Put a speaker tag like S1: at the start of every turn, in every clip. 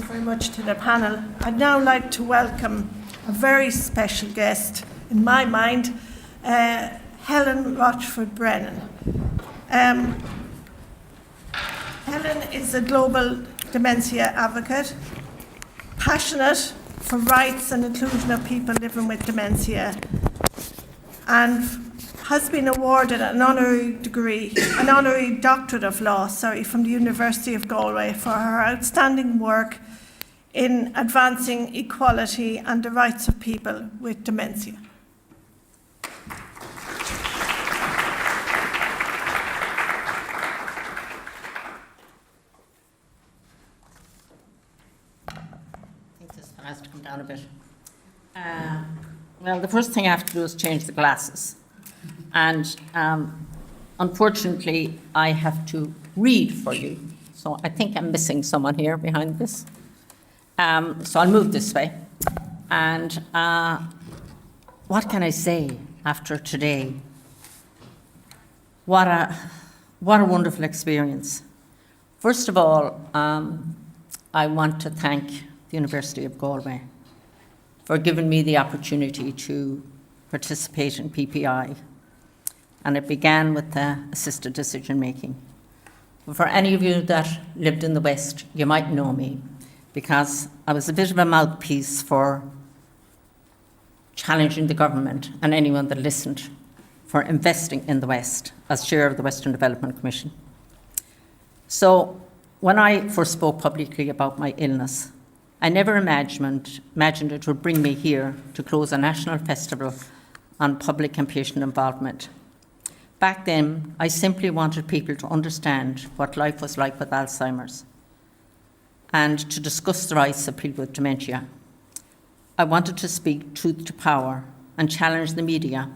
S1: very much to the panel. I'd now like to welcome a very special guest, in my mind, Helen Rochford Brennan. Helen is a global dementia advocate, passionate for rights and inclusion of people living with dementia, and has been awarded an honorary doctorate of law, from the University of Galway for her outstanding work in advancing equality and the rights of people with dementia.
S2: I think this one has to come down a bit. Well, the first thing I have to do is change the glasses. And unfortunately, I have to read for you. So I think I'm missing someone here behind this. So I'll move this way. And what can I say after today? What a wonderful experience. First of all, I want to thank the University of Galway for giving me the opportunity to participate in PPI. And it began with assisted decision making. For any of you that lived in the West, you might know me because I was a bit of a mouthpiece for challenging the government and anyone that listened for investing in the West as chair of the Western Development Commission. So when I first spoke publicly about my illness, I never imagined it would bring me here to close a national festival on public and patient involvement. Back then, I simply wanted people to understand what life was like with Alzheimer's and to discuss the rights of people with dementia. I wanted to speak truth to power and challenge the media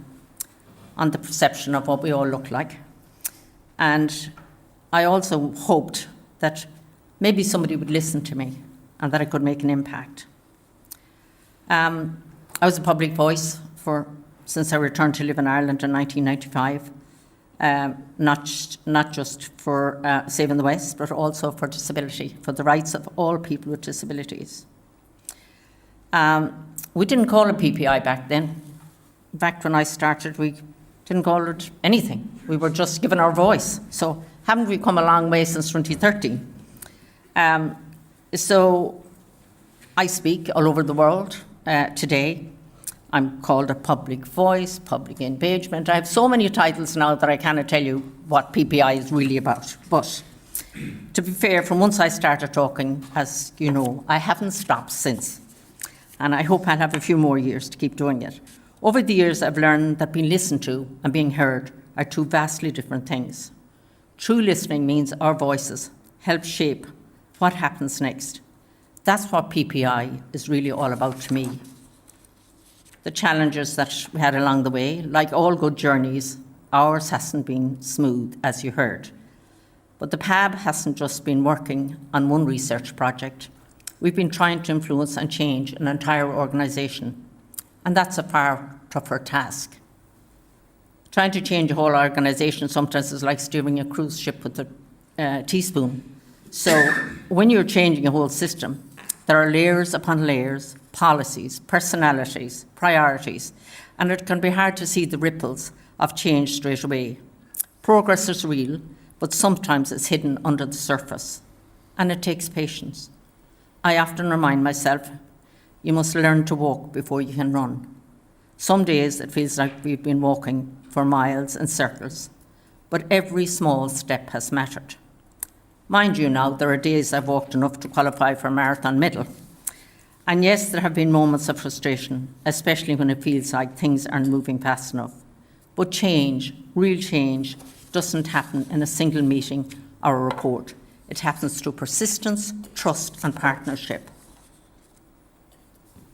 S2: on the perception of what we all look like. And I also hoped that maybe somebody would listen to me and that I could make an impact. I was a public voice since I returned to live in Ireland in 1995. Not just for Saving the West, but also for disability, for the rights of all people with disabilities. We didn't call it PPI back then. In fact, when I started, we didn't call it anything. We were just given our voice. So haven't we come a long way since 2013? So I speak all over the world today. I'm called a public voice, public engagement. I have so many titles now that I cannot tell you what PPI is really about. But to be fair, from once I started talking, as you know, I haven't stopped since. And I hope I'll have a few more years to keep doing it. Over the years, I've learned that being listened to and being heard are two vastly different things. True listening means our voices help shape what happens next. That's what PPI is really all about to me. The challenges that we had along the way, like all good journeys, ours hasn't been smooth, as you heard. But the PAB hasn't just been working on one research project. We've been trying to influence and change an entire organisation, and that's a far tougher task. Trying to change a whole organisation sometimes is like steering a cruise ship with a teaspoon. So when you're changing a whole system, there are layers upon layers, policies, personalities, priorities, and it can be hard to see the ripples of change straight away. Progress is real, but sometimes it's hidden under the surface, and it takes patience. I often remind myself, you must learn to walk before you can run. Some days it feels like we've been walking for miles in circles, but every small step has mattered. Mind you now, there are days I've walked enough to qualify for a marathon medal. And yes, there have been moments of frustration, especially when it feels like things aren't moving fast enough. But change, real change, doesn't happen in a single meeting or a report. It happens through persistence, trust, and partnership.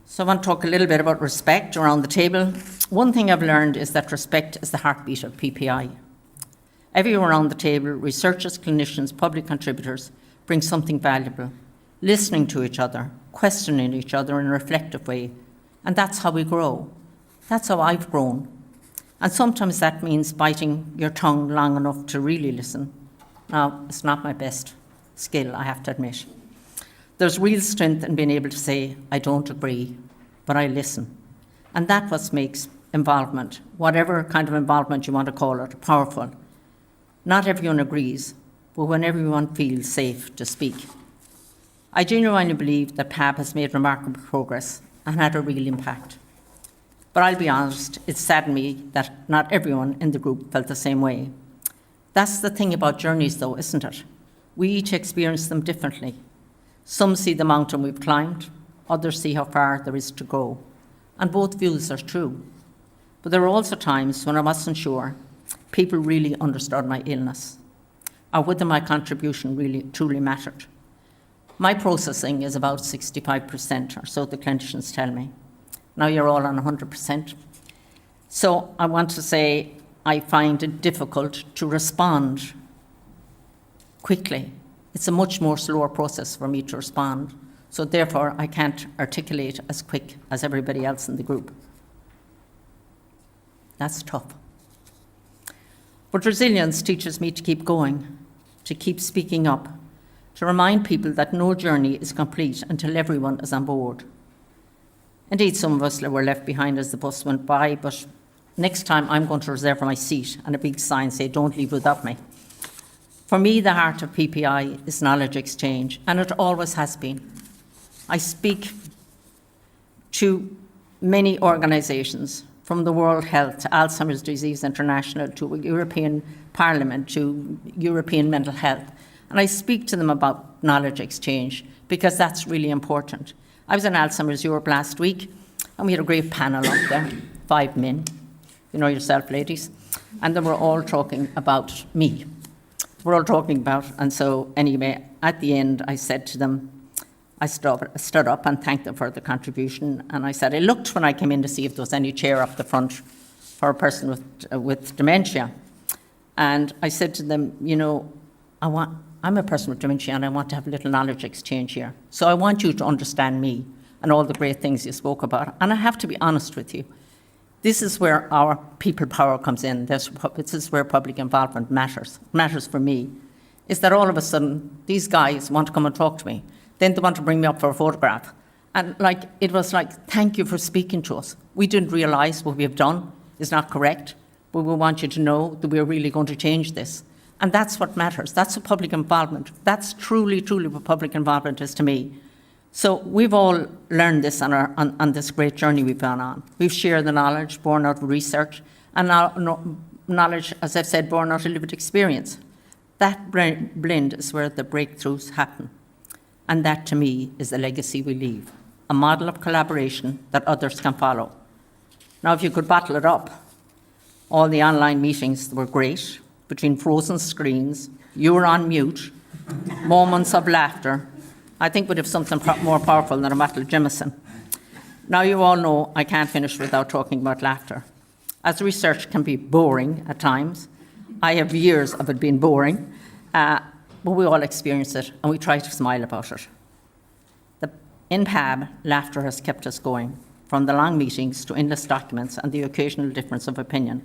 S2: So I want to talk a little bit about respect around the table. One thing I've learned is that respect is the heartbeat of PPI. Everyone around the table, researchers, clinicians, public contributors, bring something valuable, listening to each other, questioning each other in a reflective way. And that's how we grow. That's how I've grown. And sometimes that means biting your tongue long enough to really listen. Now, it's not my best skill, I have to admit. There's real strength in being able to say, I don't agree, but I listen. And that's what makes involvement, whatever kind of involvement you want to call it, powerful. Not everyone agrees, but when everyone feels safe to speak. I genuinely believe that PAB has made remarkable progress and had a real impact. But I'll be honest, it saddened me that not everyone in the group felt the same way. That's the thing about journeys, though, isn't it? We each experience them differently. Some see the mountain we've climbed, others see how far there is to go. And both views are true. But there were also times when I wasn't sure people really understood my illness, or whether my contribution really truly mattered. My processing is about 65%, or so the clinicians tell me. Now you're all on 100%. So I want to say I find it difficult to respond quickly. It's a much more slower process for me to respond. So therefore, I can't articulate as quick as everybody else in the group. That's tough. But resilience teaches me to keep going, to keep speaking up, to remind people that no journey is complete until everyone is on board. Indeed, some of us were left behind as the bus went by, but next time I'm going to reserve my seat and a big sign say, don't leave without me. For me, the heart of PPI is knowledge exchange, and it always has been. I speak to many organisations, from the World Health to Alzheimer's Disease International to European Parliament to European Mental Health, and I speak to them about knowledge exchange because that's really important. I was in Alzheimer's Europe last week, and we had a great panel up there, 5 men, you know yourself, ladies, and they were all talking about me. We're all talking about, and so anyway, at the end, I said to them, I stood up and thanked them for the contribution, and I said, I looked when I came in to see if there was any chair up the front for a person with dementia, and I said to them, you know, I'm a person with dementia and I want to have a little knowledge exchange here. So I want you to understand me and all the great things you spoke about. And I have to be honest with you. This is where our people power comes in. This is where public involvement matters. Matters for me. Is that all of a sudden these guys want to come and talk to me. Then they want to bring me up for a photograph. And it was like, thank you for speaking to us. We didn't realise what we have done is not correct, but we want you to know that we're really going to change this. And that's what matters. That's what public involvement. That's truly, truly what public involvement is to me. So we've all learned this on this great journey we've gone on. We've shared the knowledge born out of research, and knowledge, as I've said, born out of lived experience. That blend is where the breakthroughs happen. And that, to me, is the legacy we leave. A model of collaboration that others can follow. Now, if you could bottle it up, all the online meetings were great. Between frozen screens, you were on mute, moments of laughter. I think we'd have something more powerful than a bottle of Jameson. Now you all know I can't finish without talking about laughter. As research can be boring at times, I have years of it being boring, but we all experience it and we try to smile about it. In PAB, laughter has kept us going, from the long meetings to endless documents and the occasional difference of opinion.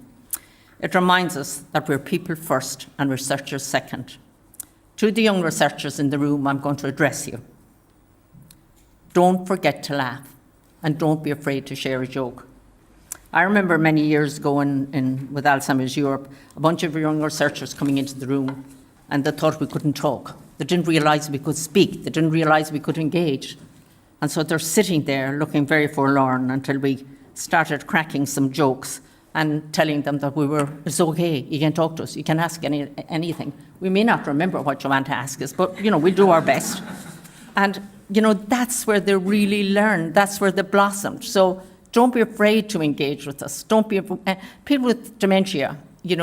S2: It reminds us that we're people first and researchers second. To the young researchers in the room, I'm going to address you. Don't forget to laugh, and don't be afraid to share a joke. I remember many years ago with Alzheimer's Europe, a bunch of young researchers coming into the room, and they thought we couldn't talk. They didn't realise we could speak. They didn't realise we could engage. And so they're sitting there looking very forlorn until we started cracking some jokes and telling them that it's okay, you can talk to us, you can ask anything. We may not remember what you want to ask us, but, we'll do our best. And, that's where they really learn, that's where they blossomed. So don't be afraid to engage with us. People with dementia, we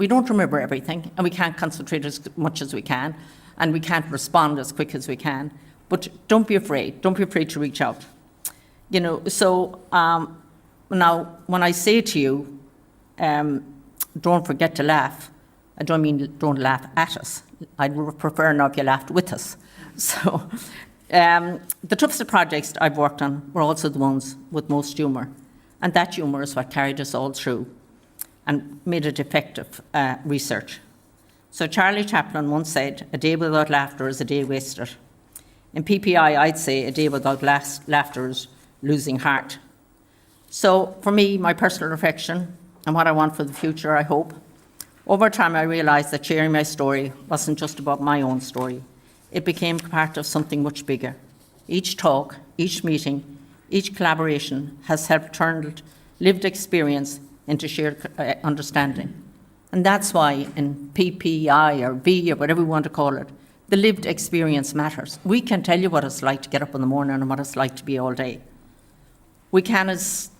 S2: don't remember everything, and we can't concentrate as much as we can, and we can't respond as quick as we can. But don't be afraid to reach out. Now, when I say to you, don't forget to laugh, I don't mean don't laugh at us. I'd prefer now if you laughed with us. So the toughest projects I've worked on were also the ones with most humour. And that humour is what carried us all through and made it effective research. So Charlie Chaplin once said, a day without laughter is a day wasted. In PPI, I'd say a day without laughter is losing heart. So for me, my personal reflection and what I want for the future, I hope, over time I realised that sharing my story wasn't just about my own story. It became part of something much bigger. Each talk, each meeting, each collaboration has helped turn lived experience into shared understanding. And that's why in PPI or V or whatever we want to call it, the lived experience matters. We can tell you what it's like to get up in the morning and what it's like to be all day. We began as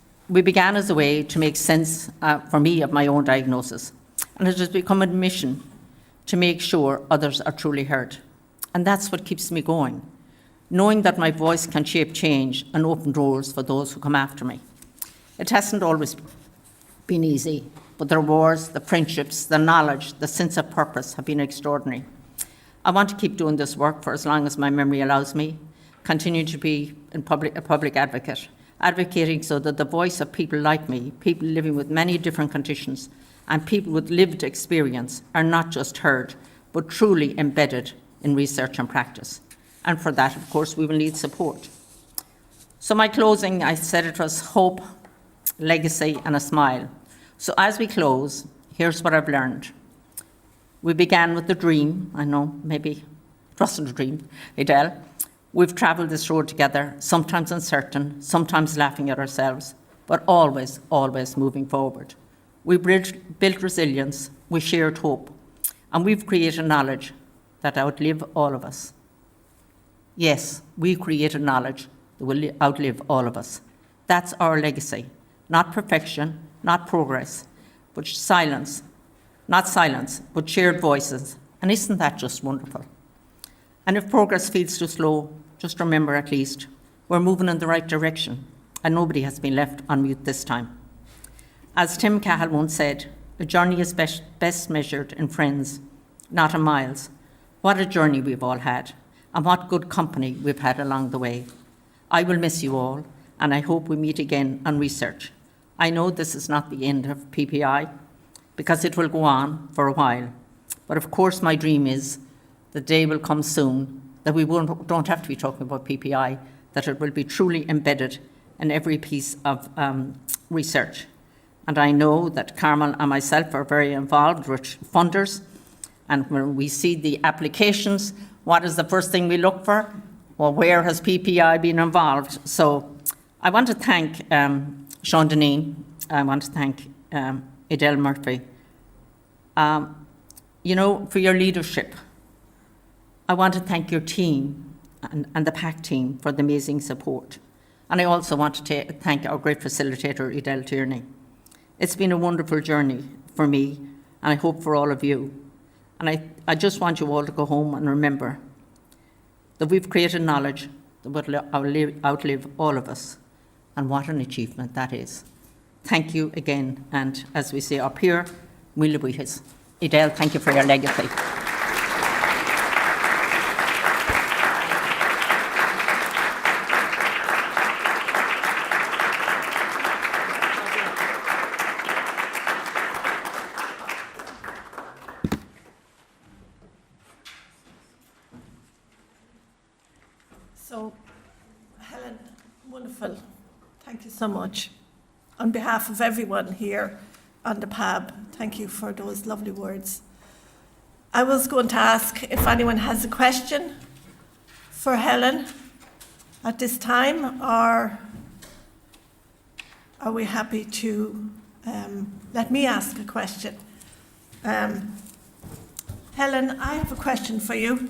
S2: a way to make sense, for me, of my own diagnosis. And it has become a mission to make sure others are truly heard. And that's what keeps me going, knowing that my voice can shape change and open doors for those who come after me. It hasn't always been easy, but the rewards, the friendships, the knowledge, the sense of purpose have been extraordinary. I want to keep doing this work for as long as my memory allows me, continue to be a public advocate, advocating so that the voice of people like me, people living with many different conditions, and people with lived experience are not just heard, but truly embedded in research and practice. And for that, of course, we will need support. So my closing, I said it was hope, legacy, and a smile. So as we close, here's what I've learned. We began with a dream. I know maybe it wasn't a dream, Adele. We've travelled this road together, sometimes uncertain, sometimes laughing at ourselves, but always, always moving forward. We built resilience, we shared hope, and we've created knowledge that outlive all of us. Yes, we created knowledge that will outlive all of us. That's our legacy. Not perfection, not progress, but silence. Not silence, but shared voices. And isn't that just wonderful? And if progress feels too slow, just remember at least, we're moving in the right direction, and nobody has been left on mute this time. As Tim Cahill once said, a journey is best measured in friends, not in miles. What a journey we've all had, and what good company we've had along the way. I will miss you all, and I hope we meet again on research. I know this is not the end of PPI, because it will go on for a while. But of course, my dream is the day will come soon that we don't have to be talking about PPI, that it will be truly embedded in every piece of research. And I know that Carmel and myself are very involved with funders. And when we see the applications, what is the first thing we look for? Well, where has PPI been involved? So I want to thank Sean Deneen. I want to thank Adele Murphy, for your leadership. I want to thank your team and the PAC team for the amazing support. And I also want to thank our great facilitator, Adele Tierney. It's been a wonderful journey for me, and I hope for all of you. And I just want you all to go home and remember that we've created knowledge that will outlive all of us. And what an achievement that is. Thank you again, and as we say up here, Mille Buíochas. Adele, thank you for your legacy.
S1: So, Helen, wonderful. Thank you so much. On behalf of everyone here on the PAB, thank you for those lovely words. I was going to ask if anyone has a question for Helen at this time, or are we happy to let me ask a question? Helen, I have a question for you.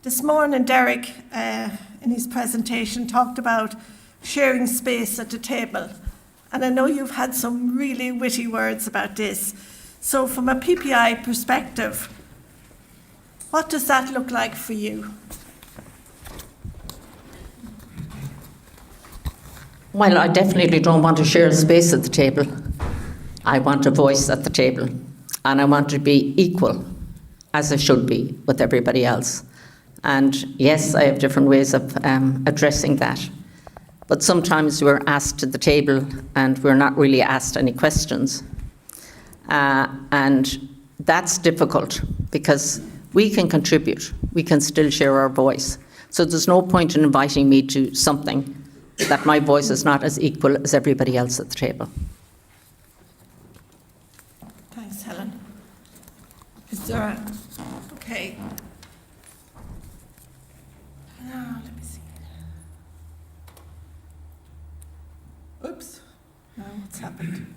S1: This morning, Derek, in his presentation, talked about sharing space at the table. And I know you've had some really witty words about this. So from a PPI perspective, what does that look like for you?
S2: Well, I definitely don't want to share space at the table. I want a voice at the table. And I want to be equal, as I should be, with everybody else. And yes, I have different ways of addressing that. But sometimes we're asked to the table and we're not really asked any questions. And that's difficult because we can contribute. We can still share our voice. So there's no point in inviting me to something that my voice is not as equal as everybody else at the table.
S1: Thanks, Helen. Is there a... Okay. Now, let me see. Oops. Now, what's happened?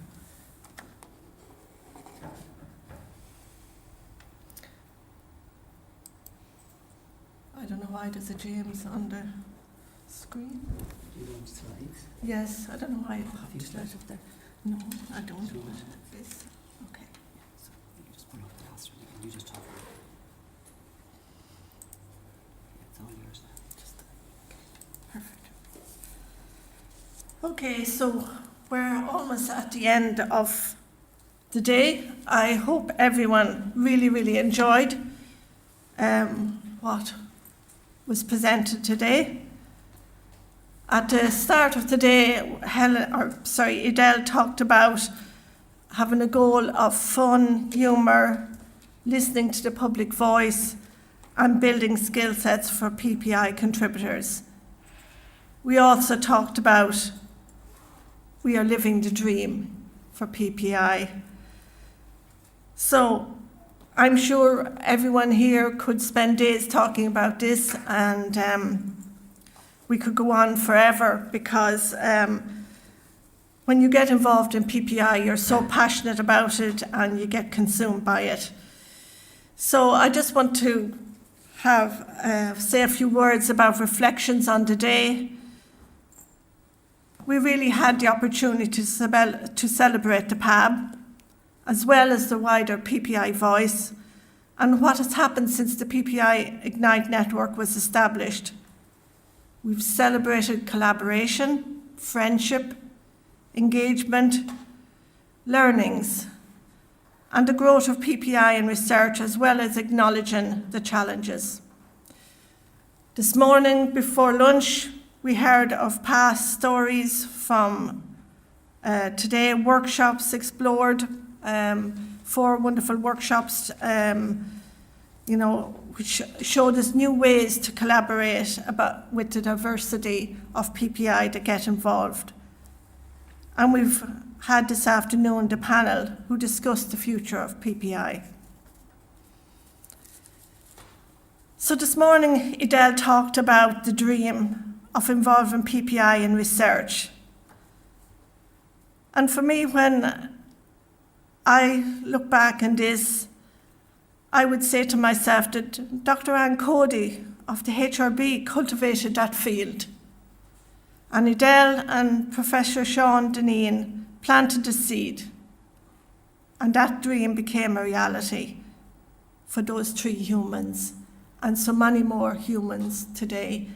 S1: I don't know why there's a James on the screen.
S3: You don't slides?
S1: Yes, I don't know why it
S3: Have you
S1: popped
S3: slides
S1: out.
S3: up there?
S1: No, I don't.
S3: So what?
S1: This. Okay.
S3: So you just put up the last one and you just talk. It's all yours now. Just
S1: Perfect. Okay, so we're almost at the end of the day. I hope everyone really enjoyed what was presented today. At the start of the day, Edel talked about having a goal of fun, humour, listening to the public voice, and building skill sets for PPI contributors. We also talked about we are living the dream for PPI. So I'm sure everyone here could spend days talking about this, and we could go on forever, because when you get involved in PPI, you're so passionate about it and you get consumed by it. So I just want to say a few words about reflections on the day. We really had the opportunity to celebrate the PAB, as well as the wider PPI voice, and what has happened since the PPI Ignite network was established. We've celebrated collaboration, friendship, engagement, learnings, and the growth of PPI in research, as well as acknowledging the challenges. This morning, before lunch, we heard of past stories from today, workshops explored, 4 wonderful workshops, which showed us new ways to collaborate with the diversity of PPI that get involved. And we've had this afternoon the panel who discussed the future of PPI. So this morning, Edel talked about the dream of involving PPI in research. And for me, when I look back on this, I would say to myself that Dr. Anne Cody of the HRB cultivated that field. And Edel and Professor Sean Deneen planted the seed. And that dream became a reality for those 3 humans and so many more humans today.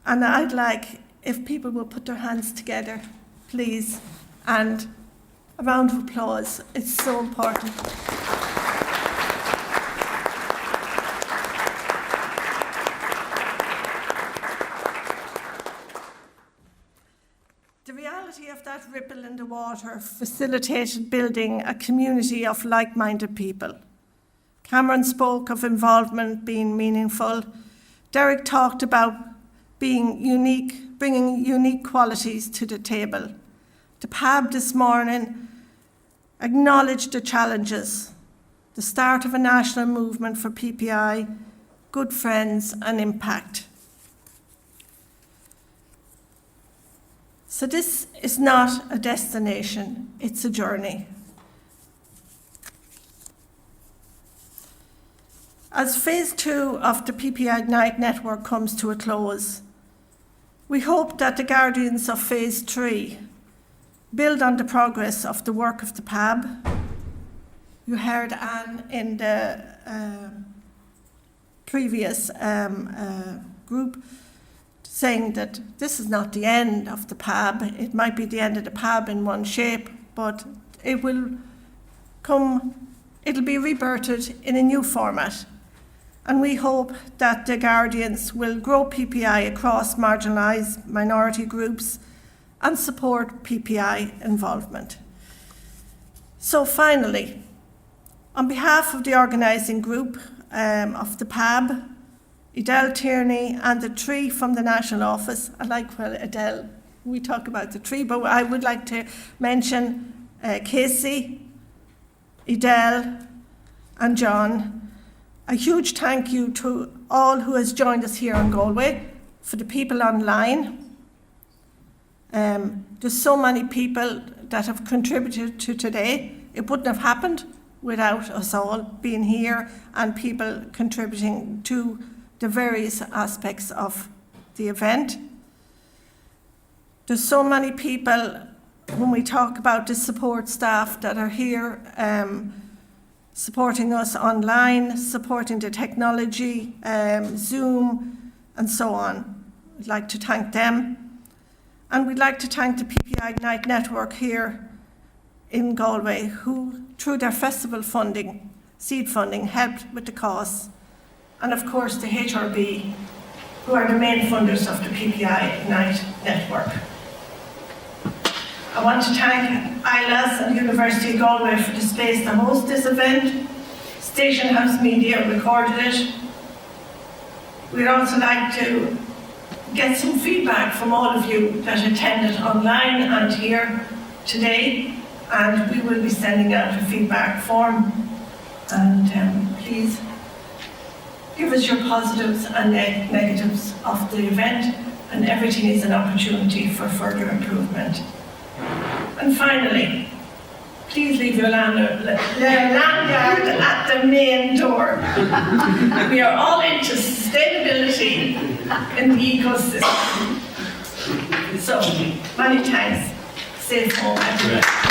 S1: And I'd like, if people will put their hands together, please, and a round of applause. It's so important. The reality of that ripple in the water facilitated building a community of like-minded people. Cameron spoke of involvement being meaningful. Derek talked about being unique, bringing unique qualities to the table. The PAB this morning acknowledged the challenges, the start of a national movement for PPI, good friends and impact. So this is not a destination, it's a journey. As phase 2 of the PPI Ignite network comes to a close, we hope that the guardians of phase 3 build on the progress of the work of the PAB. You heard Anne in the previous group saying that this is not the end of the PAB. It might be the end of the PAB in one shape, but it will it'll be rebirthed in a new format. And we hope that the Guardians will grow PPI across marginalised minority groups and support PPI involvement. So finally, on behalf of the organising group of the PAB, Edel Tierney, and the tree from the National Office. I like when Edel, we talk about the tree, but I would like to mention Casey, Edel, and John. A huge thank you to all who has joined us here in Galway, for the people online. There's so many people that have contributed to today. It wouldn't have happened without us all being here and people contributing to the various aspects of the event. There's so many people, when we talk about the support staff that are here, supporting us online, supporting the technology, Zoom, and so on. We'd like to thank them. And we'd like to thank the PPI Ignite Network here in Galway, who, through their festival funding, seed funding, helped with the costs. And of course, the HRB, who are the main funders of the PPI Ignite Network. I want to thank ILAS and the University of Galway for the space to host this event. Station House Media recorded it. We'd also like to get some feedback from all of you that attended online and here today, and we will be sending out a feedback form. And please give us your positives and negatives of the event, and everything is an opportunity for further improvement. And finally, please leave your lanyard at the main door. We are all into sustainability in the ecosystem. So, many thanks. Safe home, everyone.